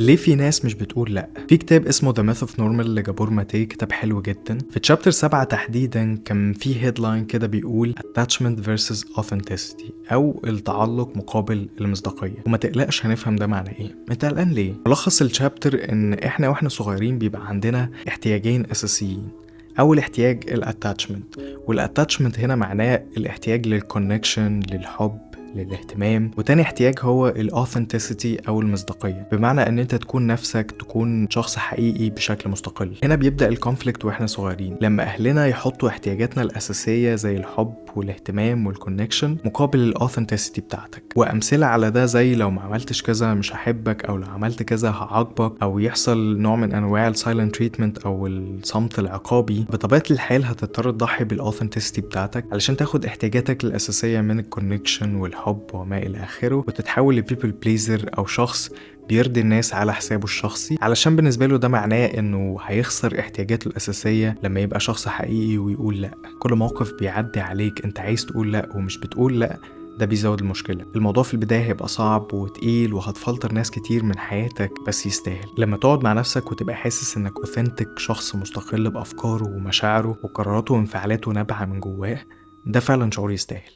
ليه في ناس مش بتقول لأ؟ في كتاب اسمه The Myth of Normal لجابور ماتي، كتاب حلو جدا. في تشابتر 7 تحديدا كان في هيدلاين كده بيقول Attachment versus Authenticity، أو التعلق مقابل المصداقية. وما تقلقش هنفهم ده معنى ايه. انت قلقان ليه؟ ملخص الشابتر ان احنا واحنا صغيرين بيبقى عندنا احتياجين أساسيين. أول احتياج الاتاتشمنت، والاتاتشمنت هنا معناه الاحتياج للكونكشن، للحب، للاهتمام. وتاني احتياج هو الاوثنتسيتي او المصداقيه، بمعنى ان انت تكون نفسك، تكون شخص حقيقي بشكل مستقل. هنا بيبدا الكونفليكت واحنا صغيرين، لما اهلنا يحطوا احتياجاتنا الاساسيه زي الحب والاهتمام والكونكشن مقابل الاوثنتسيتي بتاعتك. وامثله على ده زي لو ما عملتش كذا مش هحبك، او لو عملت كذا هعاقبك، او يحصل نوع من انواع السايلنت تريتمنت او الصمت العقابي. بطبيعه الحال هتضطر تضحي بالاوثنتسيتي بتاعتك علشان تاخد احتياجاتك الاساسيه من الكونكشن والحب وما إلى آخره، وتتحول لبيبل بليزر أو شخص بيرضي الناس على حسابه الشخصي، علشان بالنسبة له ده معناه إنه هيخسر احتياجاته الأساسية لما يبقى شخص حقيقي ويقول لأ. كل موقف بيعدي عليك أنت عايز تقول لأ ومش بتقول لأ، ده بيزود المشكلة. الموضوع في البداية هيبقى صعب وتقيل، وهتفلتر ناس كتير من حياتك، بس يستاهل. لما تقعد مع نفسك وتبقى حاسس إنك أوثنتك، شخص مستقل بأفكاره ومشاعره وقراراته وانفعالاته نابعة من جواه، ده فعلا شعور يستاهل.